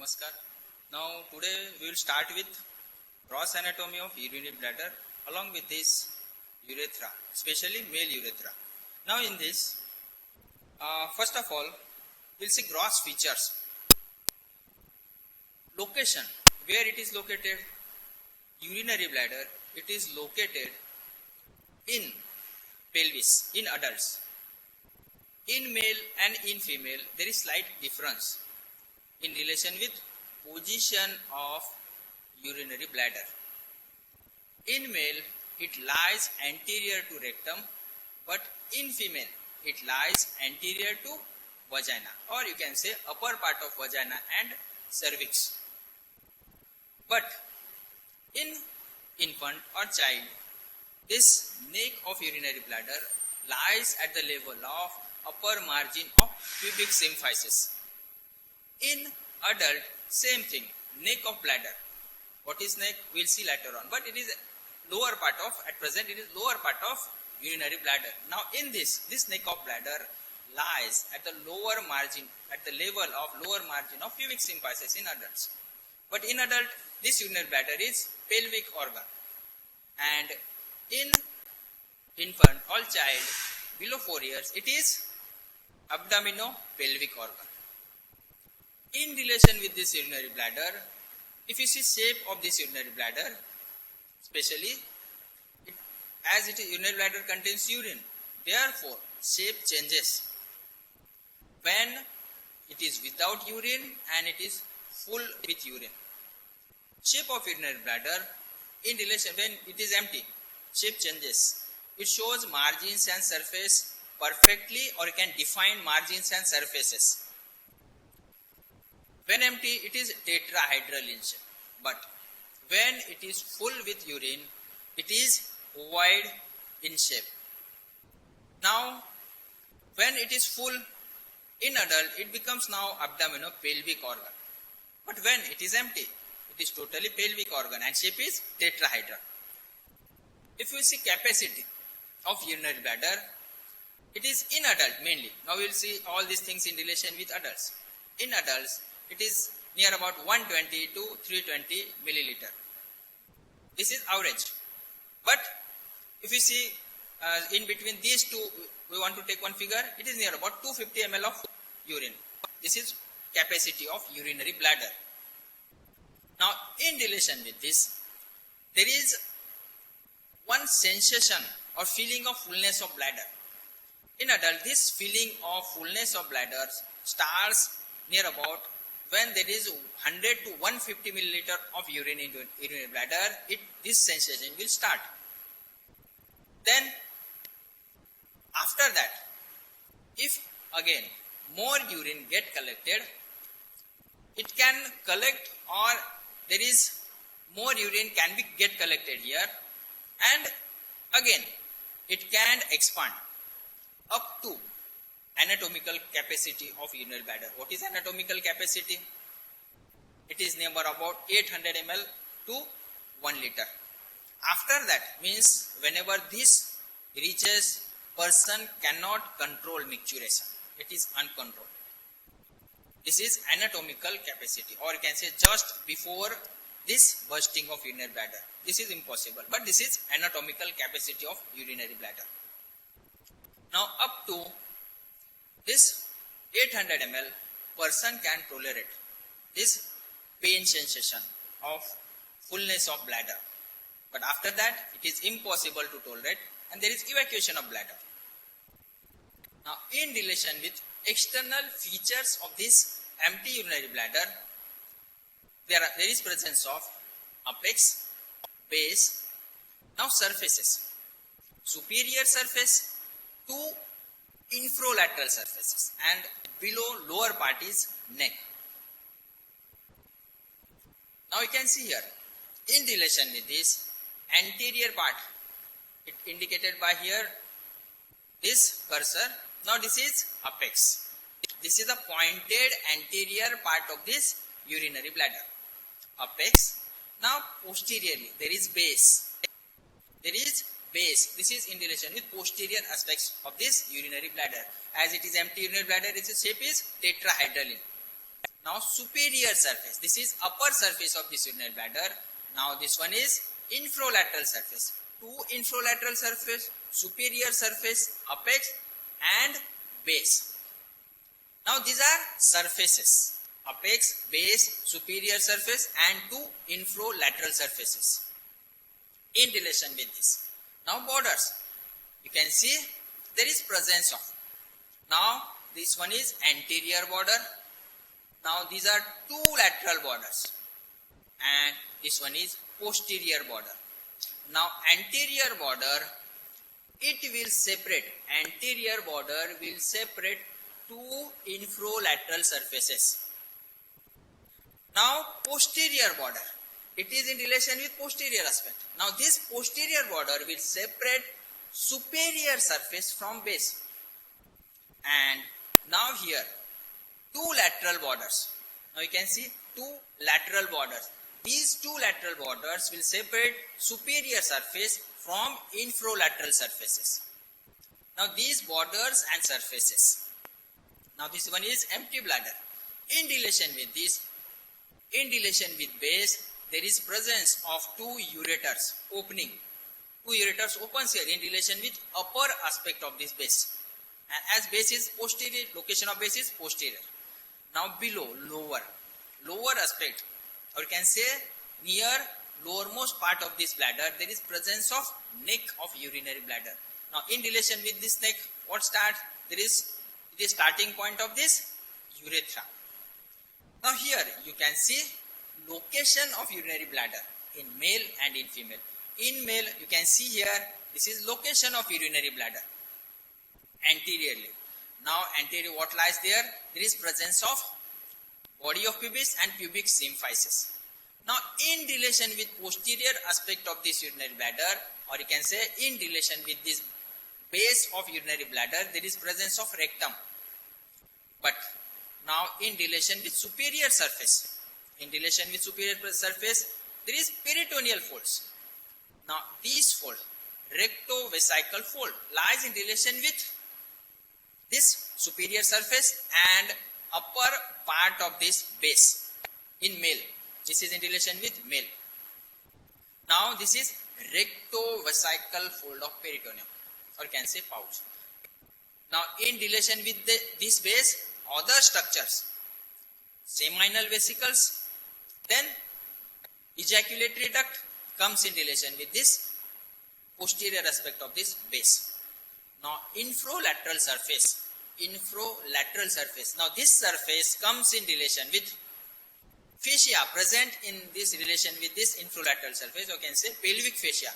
Namaskar. Now today we will start with gross anatomy of urinary bladder along with this urethra, especially male urethra. Now in this, first of all, we will see gross features. Location, where it is located, urinary bladder, it is located in pelvis, in adults. In male and in female, there is slight difference in relation with position of urinary bladder. In male, it lies anterior to rectum, but in female, it lies anterior to vagina, or you can say upper part of vagina and cervix. But in infant or child, this neck of urinary bladder lies at the level of upper margin of pubic symphysis. In adult, same thing, neck of bladder. What is neck? We will see later on. But it is lower part of, at present it is lower part of urinary bladder. Now in this neck of bladder lies at the lower margin, at the level of lower margin of pubic symphysis in adults. But in adult, this urinary bladder is pelvic organ. And in infant or child below 4 years, it is abdominopelvic organ. In relation with this urinary bladder, if you see shape of this urinary bladder, especially as it is urinary bladder contains urine, therefore shape changes when it is without urine and it is full with urine. Shape of urinary bladder in relation when it is empty, shape changes. It shows margins and surface perfectly, or you can define margins and surfaces. When empty, it is tetrahedral in shape, but when it is full with urine, it is ovoid in shape. Now, when it is full in adult, it becomes now abdominopelvic organ. But when it is empty, it is totally pelvic organ and shape is tetrahedral. If we see capacity of urinary bladder, it is in adult mainly. Now we will see all these things in relation with adults. In adults, it is near about 120 to 320 milliliter. This is average. But if you see in between these two, we want to take one figure, it is near about 250 ml of urine. This is capacity of urinary bladder. Now in relation with this, there is one sensation or feeling of fullness of bladder. In adult, this feeling of fullness of bladder starts near about when there is 100 to 150 milliliter of urine in urinary bladder, this sensation will start. Then, after that, if again more urine get collected, it can collect, or there is more urine can be get collected here, and again it can expand up to anatomical capacity of urinary bladder. What is anatomical capacity? It is near about 800 ml to 1 liter. After that means whenever this reaches, person cannot control micturition. It is uncontrolled. This is anatomical capacity, or you can say just before this bursting of urinary bladder. This is impossible, but this is anatomical capacity of urinary bladder. Now up to this 800 ml, person can tolerate this pain sensation of fullness of bladder. But after that, it is impossible to tolerate, and there is evacuation of bladder. Now, in relation with external features of this empty urinary bladder, there is presence of apex, base, now surfaces, superior surface to infralateral surfaces, and below lower part is neck. Now you can see here, in relation with this anterior part, it indicated by here this cursor. Now this is apex. This is the pointed anterior part of this urinary bladder. Apex. Now posteriorly there is base. There is base. This is in relation with posterior aspects of this urinary bladder. As it is empty urinary bladder, its shape is tetrahedral. Now superior surface, this is upper surface of this urinary bladder. Now this one is infralateral surface. Two infralateral surface, superior surface, apex and base. Now these are surfaces, apex, base, superior surface and two infralateral surfaces. In relation with this, now borders, you can see there is presence of, now this one is anterior border. Now these are two lateral borders and this one is posterior border. Now anterior border, it will separate, anterior border will separate two infralateral surfaces. Now posterior border, it is in relation with posterior aspect. Now this posterior border will separate superior surface from base. And now here two lateral borders. Now you can see two lateral borders. These two lateral borders will separate superior surface from infralateral surfaces. Now these borders and surfaces. Now this one is empty bladder. In relation with this, in relation with base, there is presence of two ureters opening. Two ureters opens here in relation with upper aspect of this base. And as base is posterior, location of base is posterior. Now below, lower aspect, or you can say near lowermost part of this bladder, there is presence of neck of urinary bladder. Now in relation with this neck, what start? There is the starting point of this urethra. Now here you can see location of urinary bladder in male and in female. In male you can see here, this is location of urinary bladder anteriorly. Now anterior, what lies there? There is presence of body of pubis and pubic symphysis. Now in relation with posterior aspect of this urinary bladder, or you can say in relation with this base of urinary bladder, there is presence of rectum. But now in relation with superior surface, in relation with superior surface, there is peritoneal folds. Now these fold, rectovesical fold, lies in relation with this superior surface and upper part of this base in male. This is in relation with male. Now this is rectovesical fold of peritoneum, or you can say pouch. Now in relation with this base, other structures, seminal vesicles, then ejaculatory duct comes in relation with this posterior aspect of this base. Now infralateral surface. Now this surface comes in relation with fascia present in this relation with this infralateral surface, you can say pelvic fascia.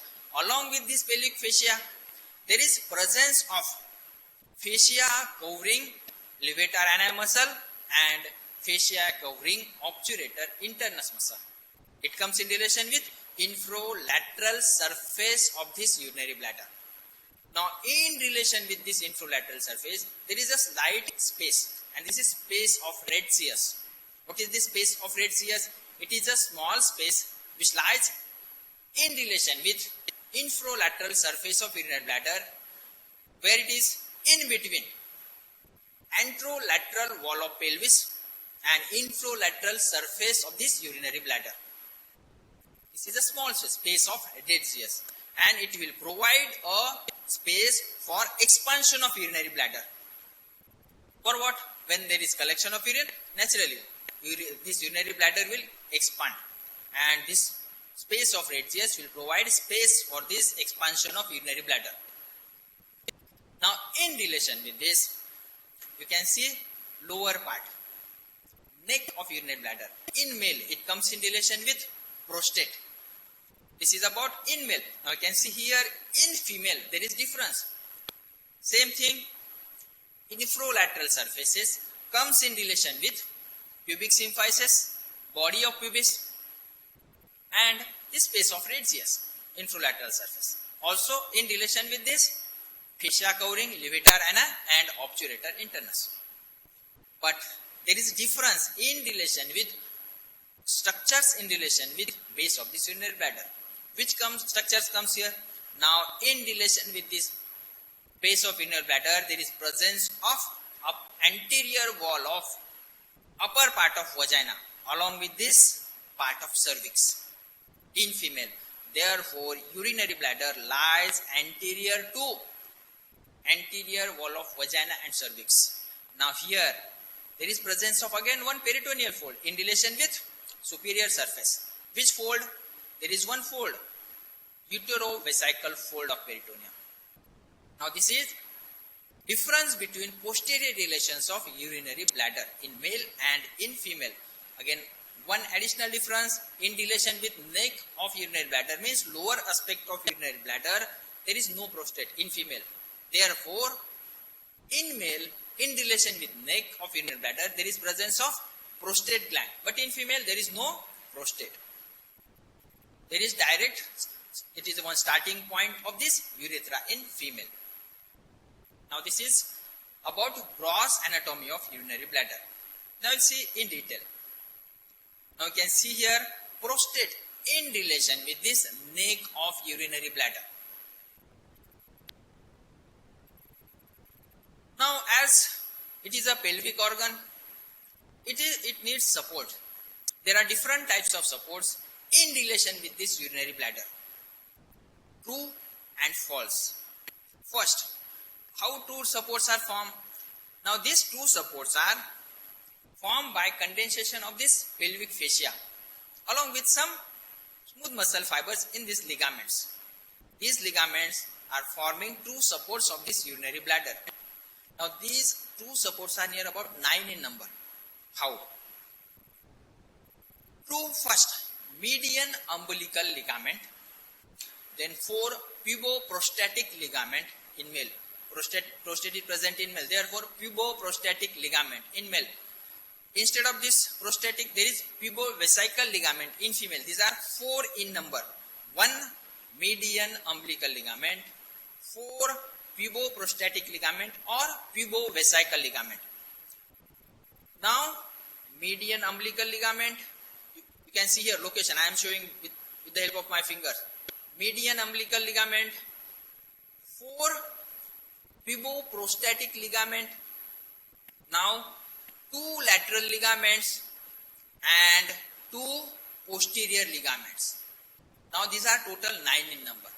Along with this pelvic fascia, there is presence of fascia covering levator ani muscle and fascia covering obturator internus muscle. It comes in relation with infralateral surface of this urinary bladder. Now in relation with this infralateral surface, there is a slight space, and this is space of Retzius. What is this space of Retzius? It is a small space which lies in relation with infralateral surface of urinary bladder, where it is in between anterolateral wall of pelvis and infralateral surface of this urinary bladder. This is a small space of Retzius, and it will provide a space for expansion of urinary bladder. For what? When there is collection of urine, naturally this urinary bladder will expand, and this space of Retzius will provide space for this expansion of urinary bladder. Now in relation with this, you can see lower part, neck of urinary bladder. In male, it comes in relation with prostate. This is about in male. Now you can see here in female there is difference. Same thing, infralateral surfaces comes in relation with pubic symphysis, body of pubis and this space of Retzius, infralateral surface. Also in relation with this, fascia covering levator ani and obturator internus. But there is difference in relation with structures in relation with base of this urinary bladder. Which structures comes here? Now in relation with this base of urinary bladder, there is presence of anterior wall of upper part of vagina along with this part of cervix in female. Therefore, urinary bladder lies anterior wall of vagina and cervix. Now here there is presence of again one peritoneal fold in relation with superior surface. Which fold? There is one fold, uterovesical fold of peritoneum. Now this is difference between posterior relations of urinary bladder in male and in female. Again, one additional difference in relation with neck of urinary bladder means lower aspect of urinary bladder, there is no prostate in female. Therefore, in male, in relation with neck of urinary bladder, there is presence of prostate gland. But in female, there is no prostate. There is direct, it is the one starting point of this urethra in female. Now this is about gross anatomy of urinary bladder. Now we'll see in detail. Now you can see here prostate in relation with this neck of urinary bladder. Now as it is a pelvic organ, it needs support. There are different types of supports in relation with this urinary bladder. True and false. First, how true supports are formed? Now these true supports are formed by condensation of this pelvic fascia along with some smooth muscle fibers in these ligaments. These ligaments are forming true supports of this urinary bladder. Now these true supports are near about 9 in number. How? True first, median umbilical ligament, then 4 puboprostatic ligament in male. Prostate is present in male, therefore puboprostatic ligament in male. Instead of this prostatic, there is pubovesical ligament in female. These are 4 in number. 1 median umbilical ligament, 4 puboprostatic ligament or pubovesical ligament. Now, median umbilical ligament, you can see here location. I am showing with the help of my fingers. Median umbilical ligament, 4 puboprostatic ligament, now 2 lateral ligaments and 2 posterior ligaments. Now these are total 9 in number.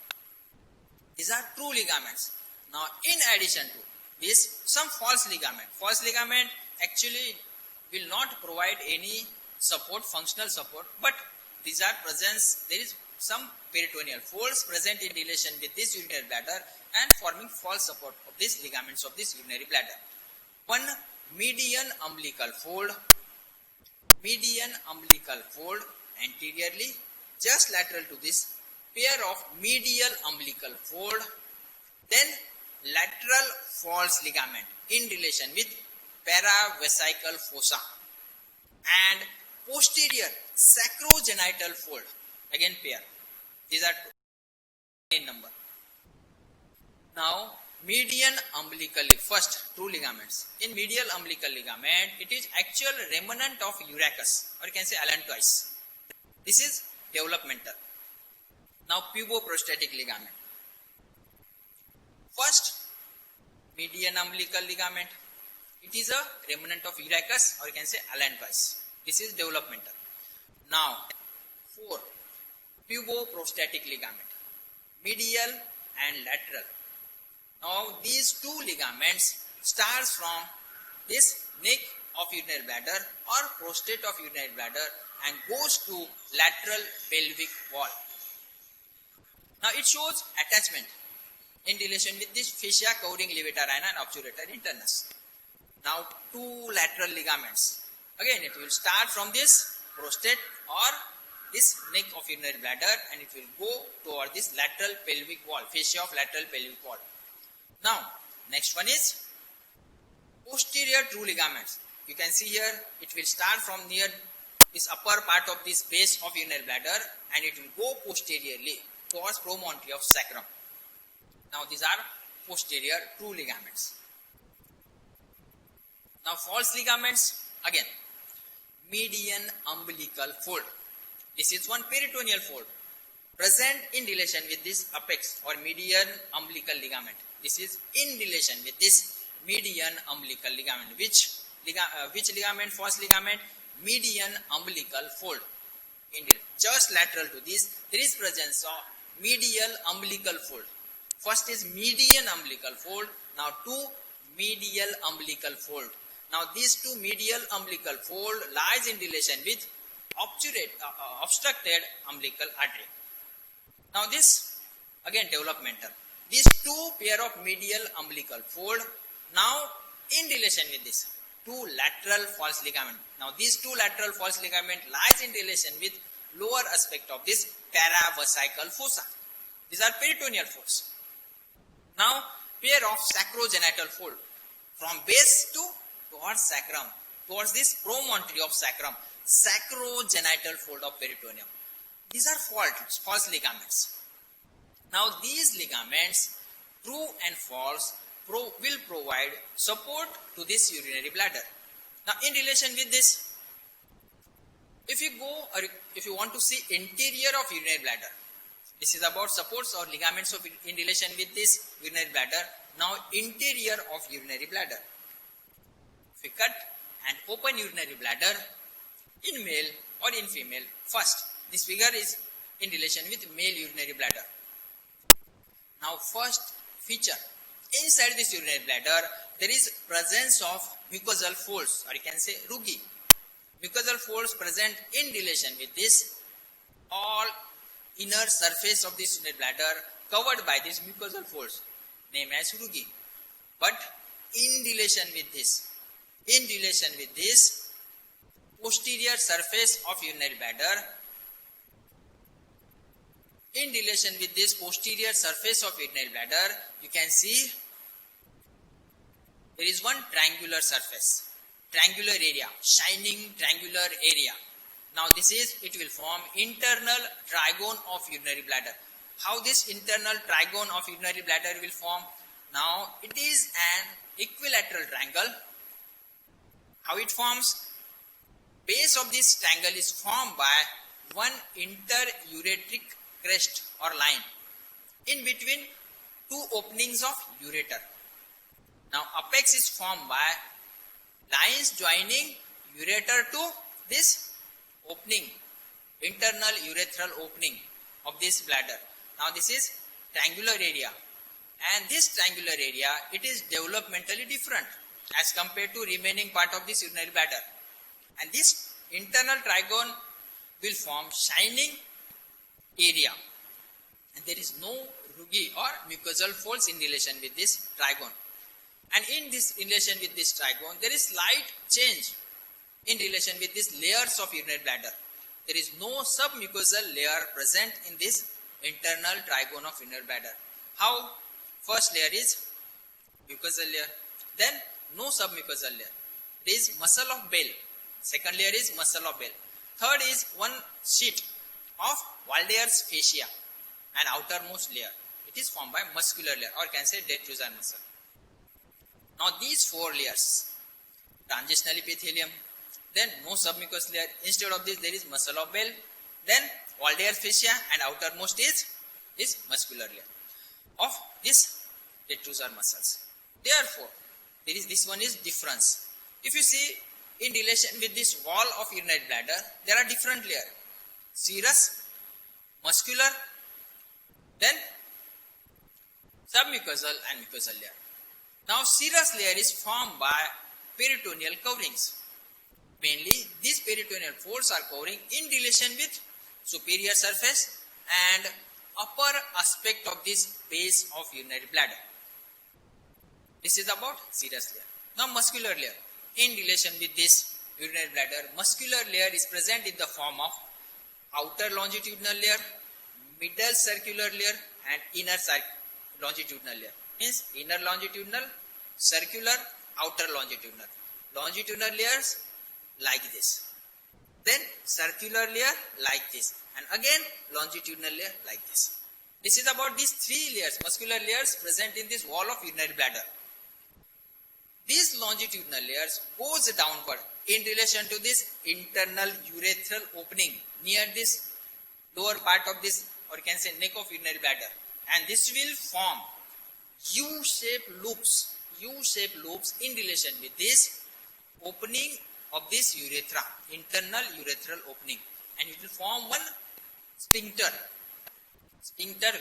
These are true ligaments. Now in addition to this, some false ligament. False ligament actually will not provide any support, functional support, but these are presence, there is some peritoneal folds present in relation with this urinary bladder and forming false support of these ligaments of this urinary bladder. One median umbilical fold anteriorly, just lateral to this, pair of medial umbilical fold, then lateral false ligament in relation with paravesical fossa and posterior sacrogenital fold, again pair. These are in number. Now median umbilical, first true ligaments. In medial umbilical ligament, it is actual remnant of urachus, or you can say allantois. This is developmental. Now puboprostatic ligament. First median umbilical ligament, it is a remnant of urachus, or you can say allantois. This is developmental. Now 4 puboprostatic ligament, medial and lateral. Now these 2 ligaments starts from this neck of urinary bladder or prostate of urinary bladder and goes to lateral pelvic wall. Now it shows attachment in relation with this fascia covering levator and obturator internus. Now 2 lateral ligaments. Again it will start from this prostate or this neck of urinary bladder and it will go toward this lateral pelvic wall, fascia of lateral pelvic wall. Now next one is posterior true ligaments. You can see here it will start from near this upper part of this base of urinary bladder and it will go posteriorly towards promontory of sacrum. Now these are posterior true ligaments. Now false ligaments, again median umbilical fold. This is one peritoneal fold present in relation with this apex or median umbilical ligament. This is in relation with this median umbilical ligament which which ligament? First ligament, median umbilical fold. Just lateral to this, there is presence of medial umbilical fold. First is median umbilical fold. Now two medial umbilical fold. Now these two medial umbilical fold lies in relation with obstructed umbilical artery. Now this again developmental. These two pair of medial umbilical fold now in relation with this two lateral false ligament. Now these two lateral false ligament lies in relation with lower aspect of this paravesical fossa. These are peritoneal folds. Now pair of sacrogenital fold from base to towards sacrum, towards this promontory of sacrum, sacrogenital fold of peritoneum. These are false ligaments. Now these ligaments, true and false, will provide support to this urinary bladder. Now in relation with this, if you want to see interior of urinary bladder, this is about supports or ligaments of in relation with this urinary bladder. Now interior of urinary bladder. If we cut and open urinary bladder in male or in female, first this figure is in relation with male urinary bladder. Now first feature, inside this urinary bladder there is presence of mucosal folds, or you can say rugae. Mucosal folds present in relation with this all inner surface of this urinary bladder covered by these mucosal folds named as rugae. But in relation with this posterior surface of urinary bladder, in relation with this posterior surface of urinary bladder, you can see there is one triangular surface, triangular area, shining triangular area. Now it will form internal trigone of urinary bladder. How this internal trigone of urinary bladder will form? Now it is an equilateral triangle. How it forms? Base of this triangle is formed by one interureteric crest or line in between two openings of ureter. Now apex is formed by lines joining ureter to this opening, internal urethral opening of this bladder. Now this is triangular area, and this triangular area, it is developmentally different as compared to remaining part of this urinary bladder. And this internal trigone will form shining area, and there is no rugae or mucosal folds in relation with this trigone. And in this relation with this trigone, there is slight change in relation with these layers of urinary bladder. There is no submucosal layer present in this internal trigone of urinary bladder. How? First layer is mucosal layer, then no submucosal layer. There is muscle of Bell. Second layer is muscle of Bell. Third is one sheet of Waldear's fascia, and outermost layer. It is formed by muscular layer, or can say detrusor muscle. Now these four layers, transitional epithelium, then no submucous layer. Instead of this, there is muscle of Bell, then Waldear's fascia, and outermost is muscular layer of this detrusor muscles. Therefore, this one is difference. If you see in relation with this wall of urinary bladder, there are different layers: serous, muscular, then submucosal and mucosal layer. Now serous layer is formed by peritoneal coverings. Mainly these peritoneal folds are covering in relation with superior surface and upper aspect of this base of urinary bladder. This is about serous layer. Now muscular layer. In relation with this urinary bladder, muscular layer is present in the form of outer longitudinal layer, middle circular layer, and inner longitudinal layer. Means inner longitudinal, circular, outer longitudinal. Longitudinal layers like this. Then circular layer like this. And again longitudinal layer like this. This is about these three layers, muscular layers present in this wall of urinary bladder. These longitudinal layers goes downward in relation to this internal urethral opening near this lower part of this, or you can say neck of urinary bladder. And this will form U-shaped loops in relation with this opening of this urethra, internal urethral opening, and it will form one sphincter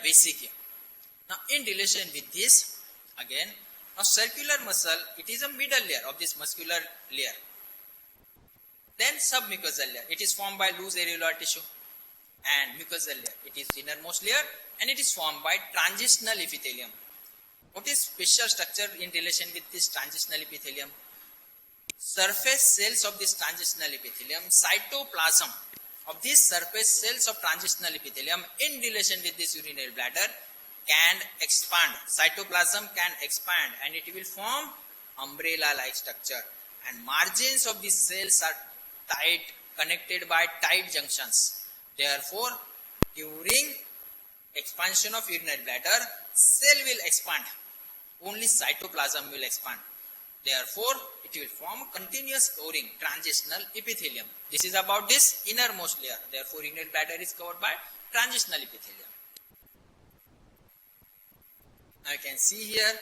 vesicae. Now in relation with this, again, now circular muscle, it is a middle layer of this muscular layer. Then submucosal layer, it is formed by loose areolar tissue, and mucosal layer, it is innermost layer, and it is formed by transitional epithelium. What is special structure in relation with this transitional epithelium? Surface cells of this transitional epithelium, cytoplasm of these surface cells of transitional epithelium in relation with this urinary bladder can expand. Cytoplasm can expand and it will form umbrella-like structure, and margins of these cells are tight, connected by tight junctions. Therefore, during expansion of urinary bladder, cell will expand. Only cytoplasm will expand. Therefore, it will form continuous o-ring, transitional epithelium. This is about this innermost layer. Therefore, urinary bladder is covered by transitional epithelium. Now you can see here,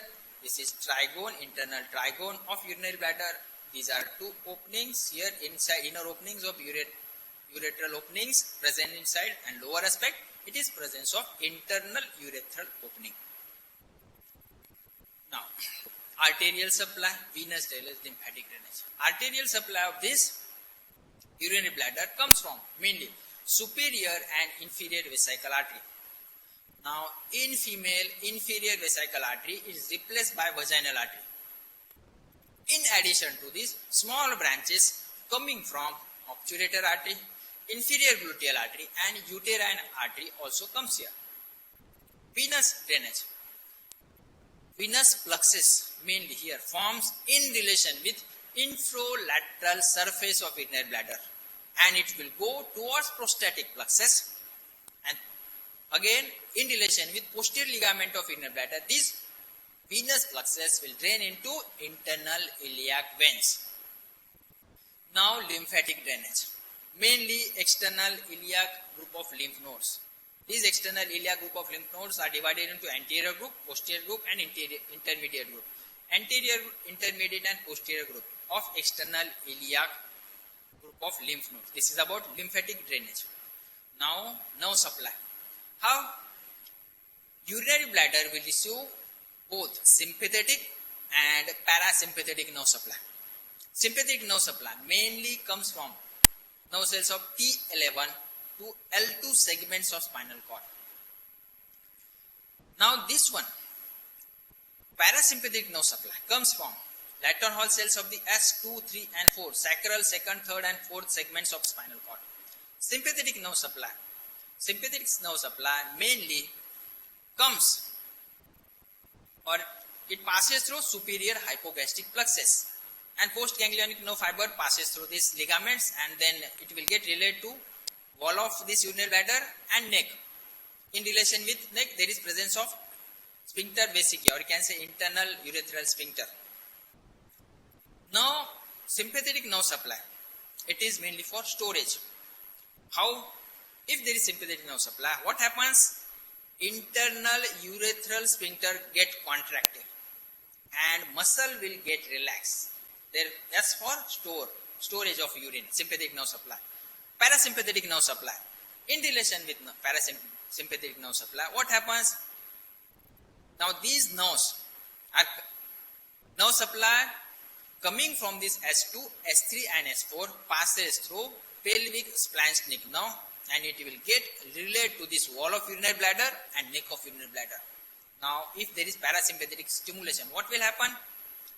this is trigone, internal trigone of urinary bladder. These are two openings here, inside inner openings of urethral openings present inside, and lower aspect, it is presence of internal urethral opening. Now, arterial supply, venous, drainage, lymphatic drainage. Arterial supply of this urinary bladder comes from mainly superior and inferior vesical artery. Now, in female, inferior vesical artery is replaced by vaginal artery. In addition to this, small branches coming from obturator artery, inferior gluteal artery, and uterine artery also comes here. Venous drainage. Venous plexus mainly here forms in relation with infralateral surface of urinary bladder, and it will go towards prostatic plexus, and again in relation with posterior ligament of urinary bladder, this venous plexus will drain into internal iliac veins. Now lymphatic drainage, mainly external iliac group of lymph nodes. These external iliac group of lymph nodes are divided into anterior group, posterior group, and intermediate group. Anterior, intermediate, and posterior group of external iliac group of lymph nodes. This is about lymphatic drainage. Now, nerve supply. How? Urinary bladder will receive both sympathetic and parasympathetic nerve supply. Sympathetic nerve supply mainly comes from nerve cells of T11 to L2 segments of spinal cord. Now this one, parasympathetic nerve supply, comes from Layton Hall cells of the S2, 3 and 4, sacral, 2nd, 3rd and 4th segments of spinal cord. Sympathetic nerve supply mainly comes, or it passes through superior hypogastric plexus, and postganglionic nerve fiber passes through these ligaments, and then it will get related to wall of this urinary bladder and neck. In relation with neck, there is presence of sphincter vesicae, or you can say internal urethral sphincter. Now, sympathetic nerve supply, it is mainly for storage. How? If there is sympathetic nerve supply, what happens? Internal urethral sphincter get contracted and muscle will get relaxed. That's for storage of urine, sympathetic nerve supply. Parasympathetic nerve supply. In relation with parasympathetic nerve supply, what happens? Now these nerves are nerve supply coming from this S2, S3 and S4 passes through pelvic splanchnic nerve, and it will get related to this wall of urinary bladder and neck of urinary bladder. Now if there is parasympathetic stimulation, what will happen?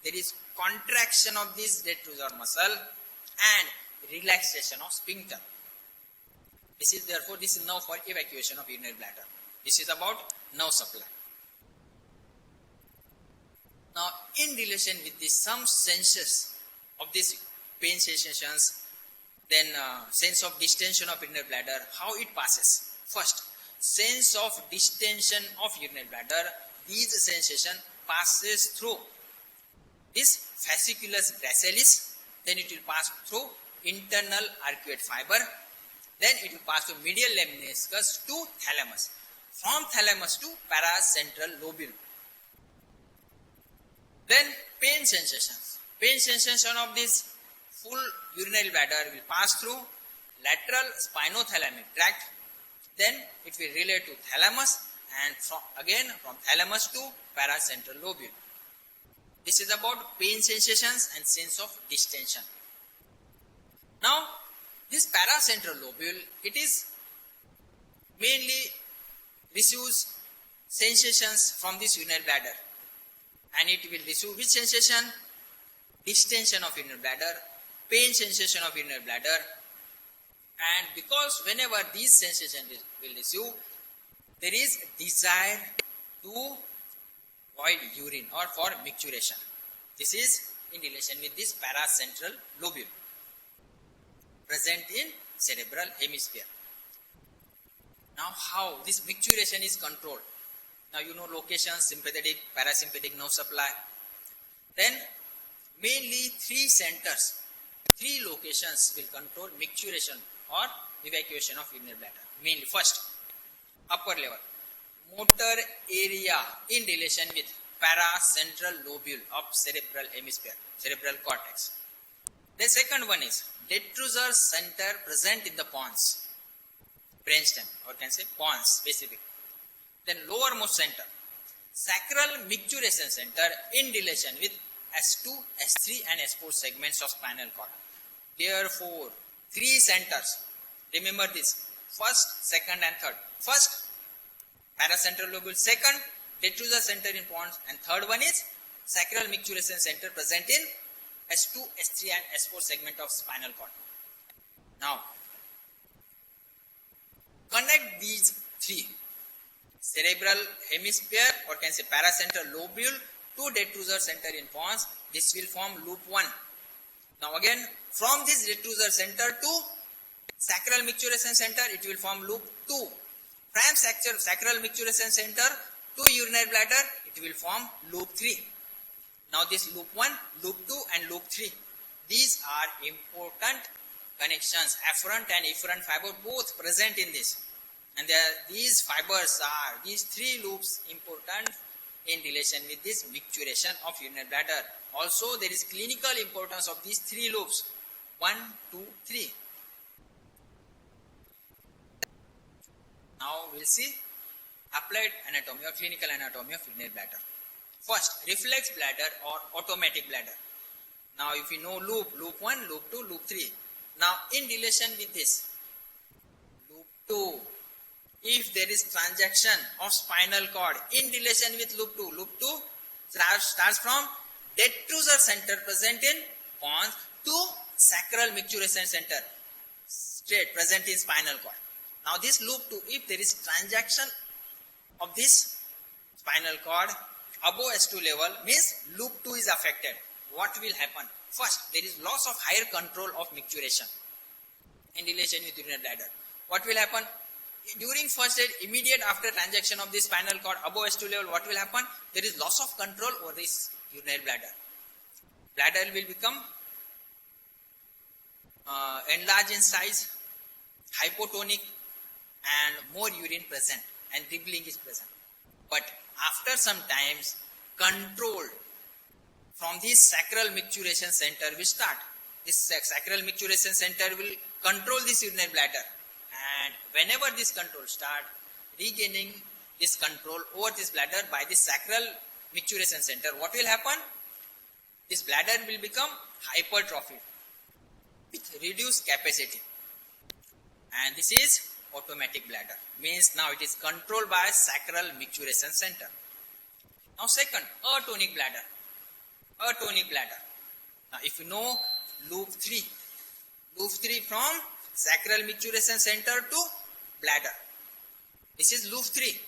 There is contraction of this detrusor muscle and relaxation of sphincter. This is nerve for evacuation of urinary bladder. This is about nerve supply. Now, in relation with this, some senses of these pain sensations, then sense of distension of urinary bladder, how it passes. First, sense of distension of urinary bladder, these sensation passes through this fasciculus gracilis, then it will pass through internal arcuate fiber, then it will pass through medial lemniscus to thalamus, from thalamus to paracentral lobule. Then pain sensation of this full urinary bladder will pass through lateral spinothalamic tract, then it will relate to thalamus, and from thalamus to paracentral lobule. This is about pain sensations and sense of distension. Now, this paracentral lobule, it is mainly receives sensations from this urinary bladder, and it will receive which sensation? Distension of urinary bladder, pain sensation of urinary bladder, and because whenever these sensations will receive, there is desire to void urine or for micturition. This is in relation with this paracentral lobule present in cerebral hemisphere. Now how this micturition is controlled? Now you know locations, sympathetic, parasympathetic nerve supply. Then mainly three centers, three locations will control micturition or evacuation of urinary bladder. Mainly first, upper level, motor area in relation with paracentral lobule of cerebral hemisphere, cerebral cortex. The second one is detrusor center present in the pons, brainstem, or can say pons specific. Then lowermost center, sacral micturition center in relation with S2, S3 and S4 segments of spinal cord. Therefore, three centers, remember this, first, second and third. First, paracentral lobule, second, detrusor center in pons, and third one is sacral micturition center present in S2, S3 and S4 segment of spinal cord. Now, connect these three, cerebral hemisphere or can say paracentral lobule to detrusor center in pons. This will form loop 1. Now again, from this detrusor center to sacral micturition center, it will form loop 2. From sacral micturition center to urinary bladder, it will form loop 3. Now this loop 1, loop 2 and loop 3. These are important connections, afferent and efferent fiber both present in this. And these fibers are, these three loops important in relation with this micturition of urinary bladder. Also there is clinical importance of these three loops, 1, 2, 3. Now we will see applied anatomy or clinical anatomy of urinary bladder. First, reflex bladder or automatic bladder. Now if you know loop 1, loop 2, loop 3. Now in relation with this, loop 2, if there is transaction of spinal cord in relation with loop 2 starts from detrusor center present in pons to sacral micturition center straight present in spinal cord. Now this loop 2, if there is transaction of this spinal cord above S2 level, means loop 2 is affected. What will happen? First, there is loss of higher control of micturition in relation with urinary bladder. What will happen? During first stage, immediate after transaction of this spinal cord above S2 level, what will happen? There is loss of control over this urinary bladder. Bladder will become enlarged in size, hypotonic, and more urine present, and dribbling is present. But after some times, control from this sacral micturition center will start. This sacral micturition center will control this urinary bladder, and whenever this control start, regaining this control over this bladder by this sacral micturition center, what will happen? This bladder will become hypertrophied with reduced capacity, and this is automatic bladder, means now it is controlled by sacral micturition center. Now second, atonic bladder. Atonic bladder. Now if you know loop 3 from sacral micturition center to bladder, this is loop 3,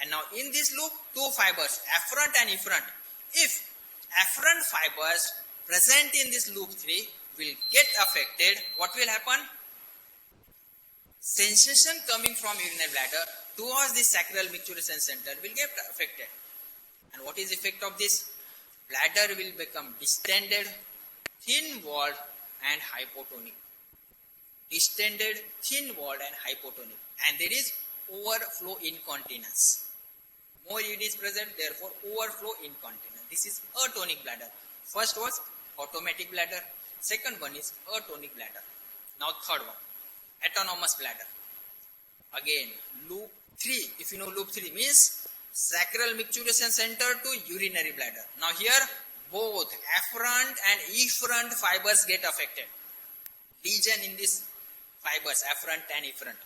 and now in this loop two fibers, afferent and efferent. If afferent fibers present in this loop 3 will get affected, what will happen? Sensation coming from urinary bladder towards the sacral micturition center will get affected. And what is the effect of this? Bladder will become distended, thin-walled and hypotonic. Distended, thin-walled and hypotonic. And there is overflow incontinence. More urine is present, therefore overflow incontinence. This is atonic bladder. First was automatic bladder. Second one is atonic bladder. Now third one, autonomous bladder. Again, loop 3. If you know loop 3 means sacral micturition center to urinary bladder. Now here both afferent and efferent fibers get affected. Lesion in these fibers, afferent and efferent,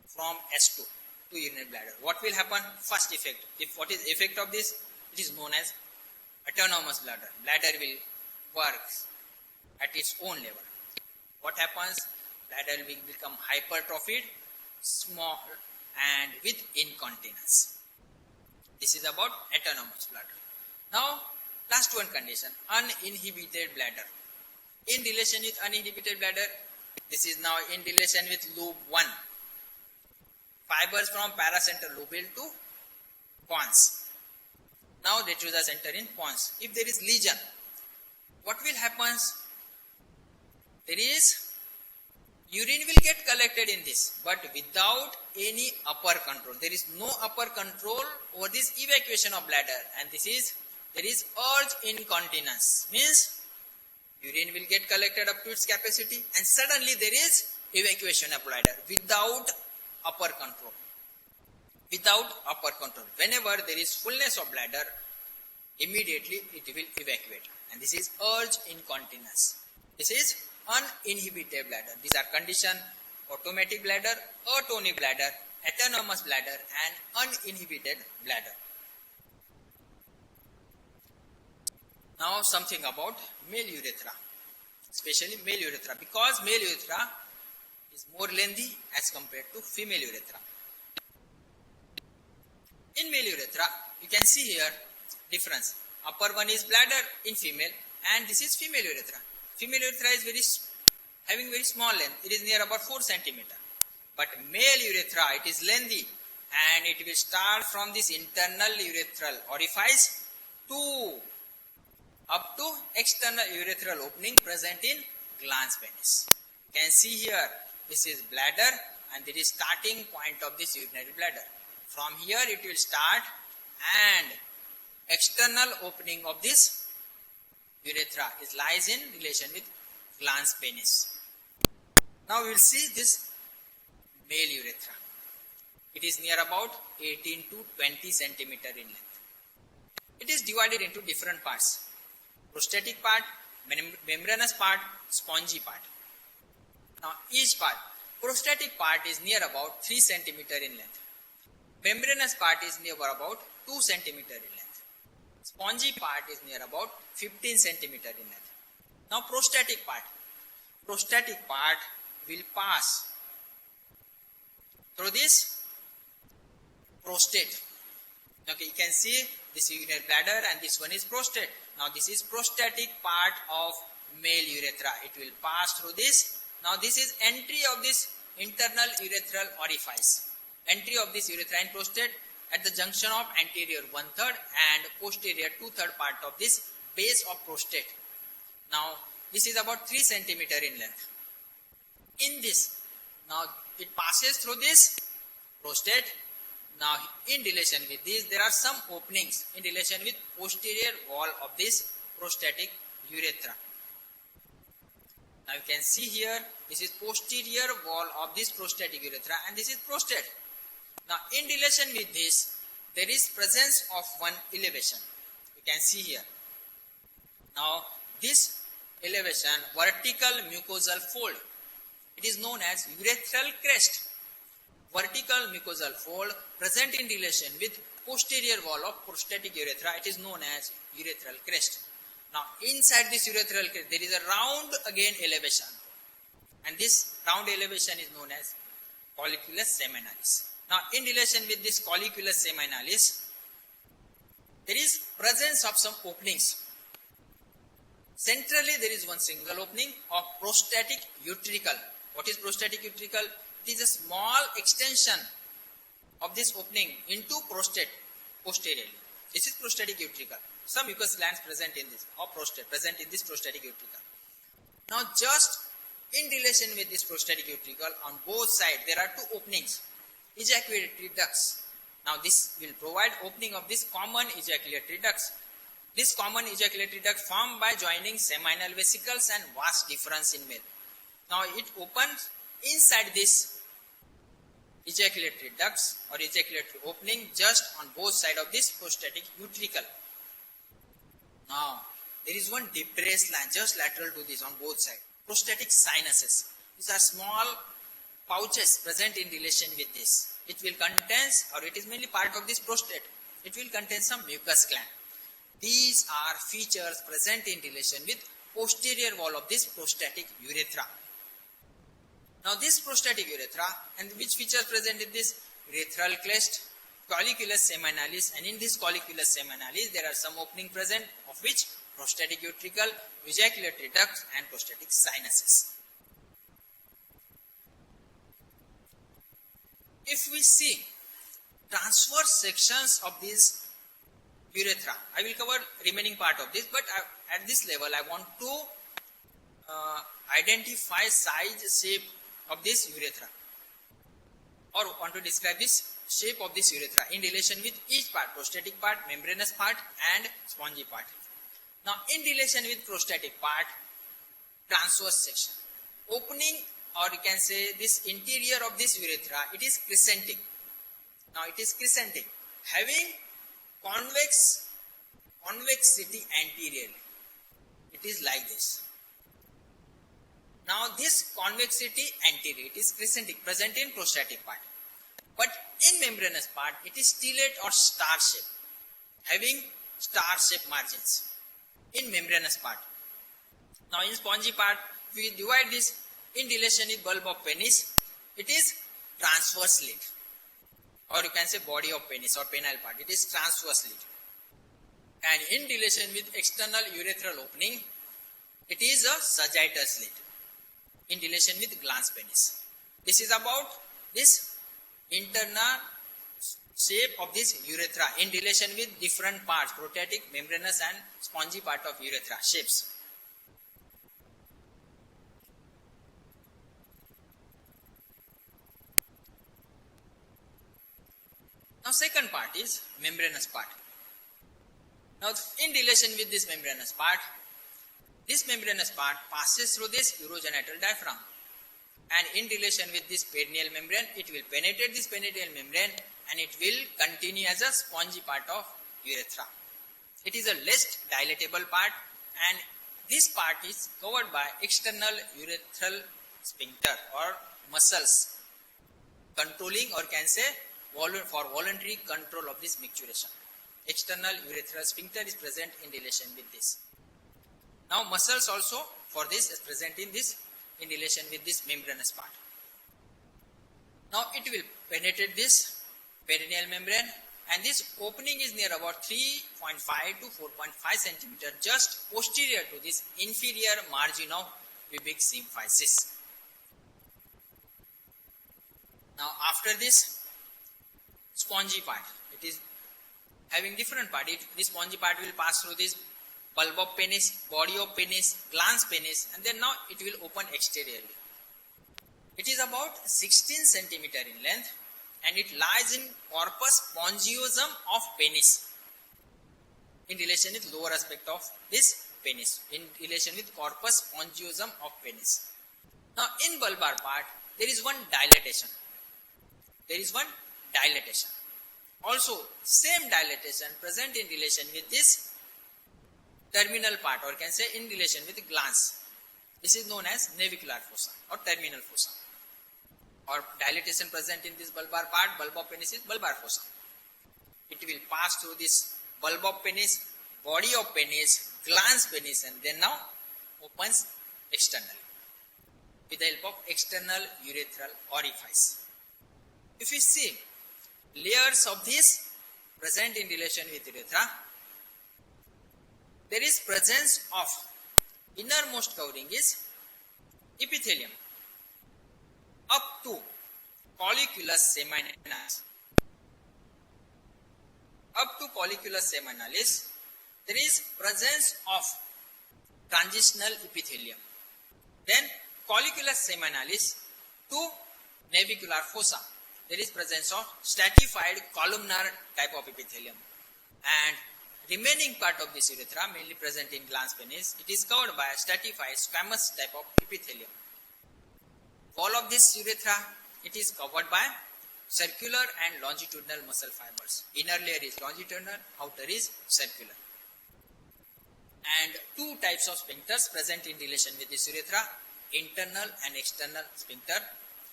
from S2 to urinary bladder. What will happen? First effect. What is effect of this? It is known as autonomous bladder. Bladder will work at its own level. What happens? Bladder will become hypertrophied, small, and with incontinence. This is about autonomous bladder. Now, last one condition, uninhibited bladder. In relation with uninhibited bladder, this is now in relation with lobe 1. Fibers from paracentral lobule to pons. Now detrusor center in pons. If there is lesion, what will happen? There is urine will get collected in this, but without any upper control. There is no upper control over this evacuation of bladder, and there is urge incontinence. Means urine will get collected up to its capacity, and suddenly there is evacuation of bladder without upper control. Without upper control. Whenever there is fullness of bladder, immediately it will evacuate, and this is urge incontinence. This is uninhibited bladder. These are condition: automatic bladder, atonic bladder, autonomous bladder, and uninhibited bladder. Now something about male urethra, especially male urethra, because male urethra is more lengthy as compared to female urethra. In male urethra, you can see here difference. Upper one is bladder in female, and this is female urethra. Female urethra is having very small length. It is near about 4 cm. But male urethra, it is lengthy, and it will start from this internal urethral orifice to up to external urethral opening present in glans penis. You can see here, this is bladder, and there is starting point of this urinary bladder. From here it will start, and external opening of this urethra lies in relation with glans penis. Now we will see this male urethra. It is near about 18 to 20 cm in length. It is divided into different parts: prostatic part, membranous part, spongy part. Now each part, prostatic part is near about 3 cm in length. Membranous part is near about 2 cm in length. Spongy part is near about 15 cm in length. Now prostatic part. Prostatic part will pass through this prostate. Okay, you can see this is urinary bladder and this one is prostate. Now this is prostatic part of male urethra. It will pass through this. Now this is entry of this internal urethral orifice. Entry of this urethra in prostate at the junction of anterior 1/3 and posterior 2/3 part of this base of prostate. Now this is about 3 cm in length. In this, now it passes through this prostate. Now in relation with this, there are some openings in relation with posterior wall of this prostatic urethra. Now you can see here, this is posterior wall of this prostatic urethra and this is prostate. Now in relation with this, there is presence of one elevation. You can see here. Now this elevation, vertical mucosal fold, it is known as urethral crest. Vertical mucosal fold present in relation with posterior wall of prostatic urethra, it is known as urethral crest. Now inside this urethral crest, there is a round again elevation, and this round elevation is known as colliculus seminalis. Now in relation with this colliculus seminalis, there is presence of some openings. Centrally there is one single opening of prostatic utricle. What is prostatic utricle? It is a small extension of this opening into prostate posteriorly. This is prostatic utricle. Some mucous glands present in this, or prostate present in this prostatic utricle. Now just in relation with this prostatic utricle, on both sides there are two openings, ejaculatory ducts. Now this will provide opening of this common ejaculatory ducts. This common ejaculatory duct formed by joining seminal vesicles and vast difference in male. Now it opens inside this ejaculatory ducts or ejaculatory opening just on both sides of this prostatic utricle. Now there is one depressed line just lateral to this on both sides. Prostatic sinuses. These are small pouches present in relation with this. It will contain, or it is mainly part of this prostate. It will contain some mucus gland. These are features present in relation with posterior wall of this prostatic urethra. Now this prostatic urethra, and which features present in this? Urethral crest, colliculus seminalis, and in this colliculus seminalis there are some opening present, of which prostatic utricle, ejaculatory ducts and prostatic sinuses. If we see transverse sections of this urethra, I will cover remaining part of this, but at this level I want to identify size, shape of this urethra, or want to describe this shape of this urethra in relation with each part, prostatic part, membranous part and spongy part. Now in relation with prostatic part, transverse section, opening, or you can say this interior of this urethra, it is crescentic. Now it is crescentic, having convexity anteriorly. It is like this. Now this convexity anterior, it is crescentic, present in prostatic part. But in membranous part, it is stellate or star shape, having star shape margins in membranous part. Now in spongy part, we divide this in relation with bulb of penis, it is transverse slit, or you can say body of penis or penile part, it is transverse slit. And in relation with external urethral opening, it is a sagittal slit in relation with glans penis. This is about this internal shape of this urethra in relation with different parts, prostatic, membranous and spongy part of urethra shapes. Now second part is membranous part. Now in relation with this membranous part passes through this urogenital diaphragm, and in relation with this perineal membrane, it will penetrate this perineal membrane and it will continue as a spongy part of urethra. It is a less dilatable part, and this part is covered by external urethral sphincter or muscles controlling, or can say for voluntary control of this micturition. External urethral sphincter is present in relation with this. Now muscles also for this is present in this in relation with this membranous part. Now it will penetrate this perineal membrane, and this opening is near about 3.5 to 4.5 centimeter just posterior to this inferior margin of pubic symphysis. Now after this spongy part, it is having different part. This spongy part will pass through this bulb of penis, body of penis, glans penis, and then now it will open exteriorly. It is about 16 centimeter in length, and it lies in corpus spongiosum of penis in relation with lower aspect of this penis, in relation with corpus spongiosum of penis. Now in bulbar part, there is one dilatation. Also same dilatation present in relation with this terminal part, or can say in relation with the glans. This is known as navicular fossa or terminal fossa. Or dilatation present in this bulbar part, bulb of penis is bulbar fossa. It will pass through this bulb of penis, body of penis, glans penis, and then now opens externally with the help of external urethral orifice. If we see layers of this present in relation with urethra, there is presence of innermost covering is epithelium up to colliculus seminalis. Up to colliculus seminalis, there is presence of transitional epithelium. Then colliculus seminalis to navicular fossa, there is presence of stratified columnar type of epithelium. And remaining part of this urethra, mainly present in glans penis, it is covered by a stratified squamous type of epithelium. Wall of this urethra, it is covered by circular and longitudinal muscle fibers. Inner layer is longitudinal, outer is circular. And two types of sphincters present in relation with this urethra, internal and external sphincter.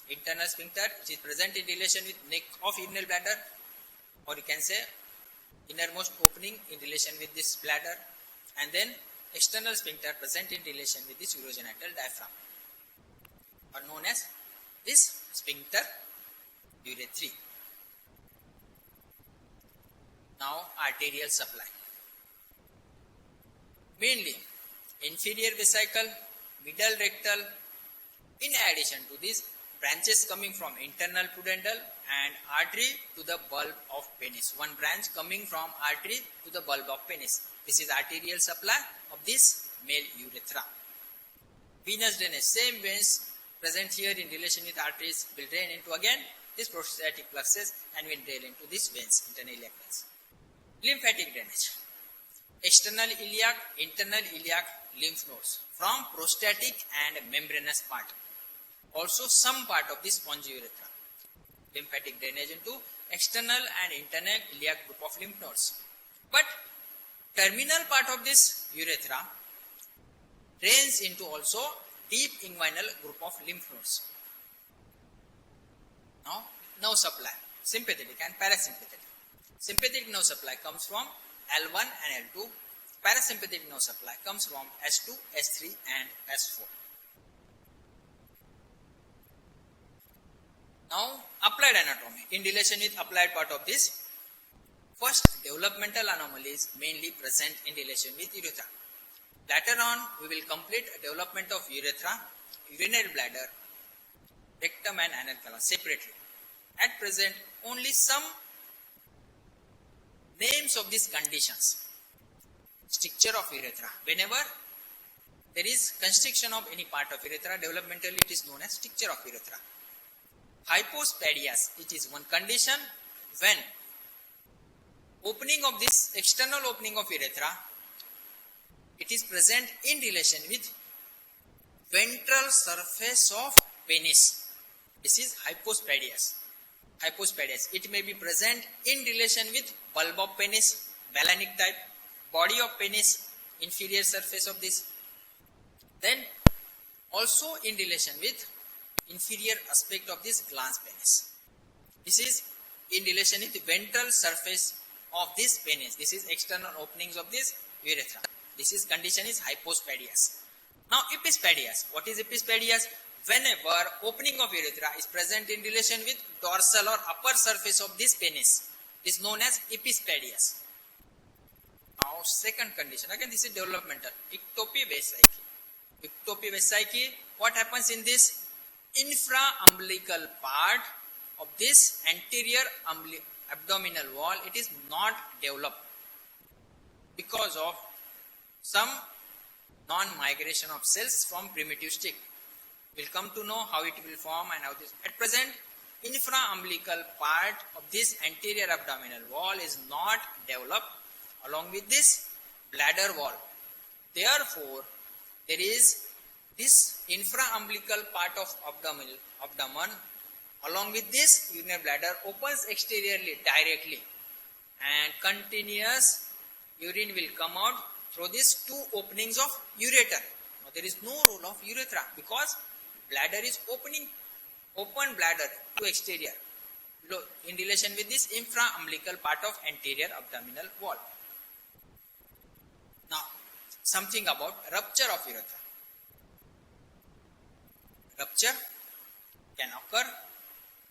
Internal sphincter, which is present in relation with neck of urinary bladder, or you can say innermost opening in relation with this bladder, and then external sphincter present in relation with this urogenital diaphragm, are known as this sphincter urethrae. Now, arterial supply. Mainly inferior vesicle, middle rectal. In addition to this, branches coming from internal pudendal and artery to the bulb of penis. One branch coming from artery to the bulb of penis. This is arterial supply of this male urethra. Venous drainage, same veins present here in relation with arteries will drain into again this prostatic plexus and will drain into these veins, internal iliac veins. Lymphatic drainage. External iliac, internal iliac lymph nodes from prostatic and membranous part. Also some part of this spongy urethra. Lymphatic drainage into external and internal iliac group of lymph nodes. But terminal part of this urethra drains into also deep inguinal group of lymph nodes. Now, nerve supply, sympathetic and parasympathetic. Sympathetic nerve supply comes from L1 and L2. Parasympathetic nerve supply comes from S2, S3 and S4. Now, applied anatomy. In relation with applied part of this, first, developmental anomalies mainly present in relation with urethra. Later on, we will complete development of urethra, urinary bladder, rectum and anal canal separately. At present, only some names of these conditions. Stricture of urethra. Whenever there is constriction of any part of urethra, developmentally it is known as stricture of urethra. Hypospadias, it is one condition when opening of this external opening of urethra, it is present in relation with ventral surface of penis. This is hypospadias. Hypospadias. It may be present in relation with bulb of penis, balanic type, body of penis, inferior surface of this. Then also in relation with inferior aspect of this glans penis. This is in relation with the ventral surface of this penis. This is external openings of this urethra. This is condition is hypospadias. Now epispadias. What is epispadias? Whenever opening of urethra is present in relation with dorsal or upper surface of this penis, is known as epispadias. Now second condition, again this is developmental, ectopy vesicae. Ectopy vesicae, what happens in this? Infraumbilical part of this anterior abdominal wall, it is not developed because of some non-migration of cells from primitive stick. We'll come to know how it will form and how this. At present, infraumbilical part of this anterior abdominal wall is not developed along with this bladder wall. Therefore, there is this infraumbilical part of abdomen along with this urinary bladder opens exteriorly directly and continuous urine will come out through these two openings of ureter. Now there is no role of urethra because bladder is open bladder to exterior in relation with this infraumbilical part of anterior abdominal wall. Now something about rupture of urethra. Rupture can occur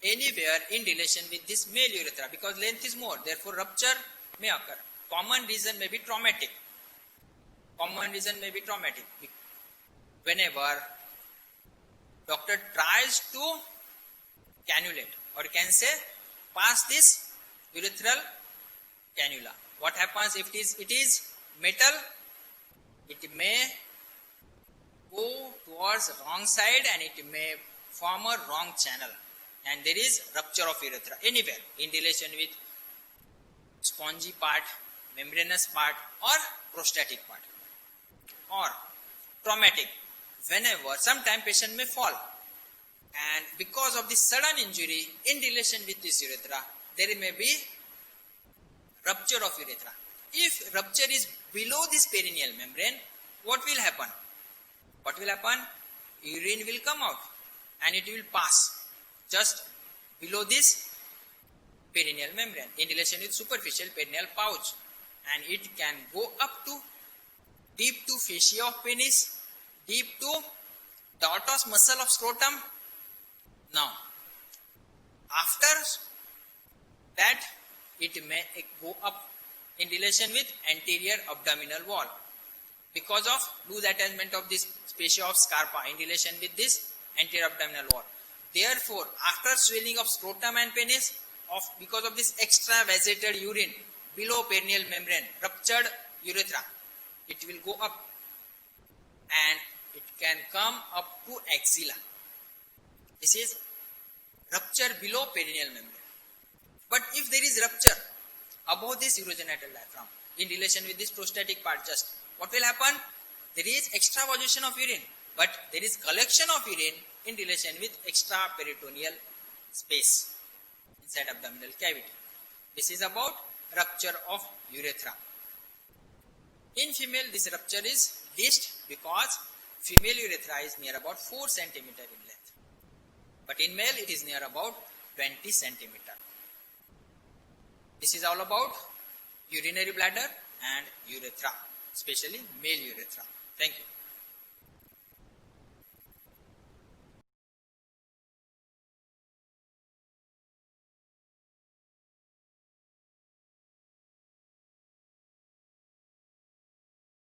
anywhere in relation with this male urethra because length is more, therefore rupture may occur. Common reason may be traumatic. Whenever doctor tries to cannulate or can say pass this urethral cannula. What happens if it is metal? It may go towards wrong side and it may form a wrong channel and there is rupture of urethra anywhere in relation with spongy part membranous part or prostatic part. Or traumatic, whenever sometime patient may fall, and because of this sudden injury in relation with this urethra, there may be rupture of urethra. If rupture is below this perineal membrane, what will happen? What will happen? Urine will come out and it will pass just below this perineal membrane in relation with superficial perineal pouch, and it can go up to deep to fascia of penis, deep to dartos muscle of scrotum. Now, after that, it may go up in relation with anterior abdominal wall because of loose attachment of this fascia of Scarpa in relation with this anterior abdominal wall. Therefore, after swelling of scrotum and penis, because of this extravasated urine below perineal membrane, ruptured urethra, it will go up and it can come up to axilla. This is rupture below perineal membrane. But if there is rupture above this urogenital diaphragm in relation with this prostatic part, just what will happen? There is extravasation of urine, but there is collection of urine in relation with extraperitoneal space inside abdominal cavity. This is about rupture of urethra. In female, this rupture is least because female urethra is near about 4 cm in length. But in male, it is near about 20 cm. This is all about urinary bladder and urethra, especially male urethra. Thank you.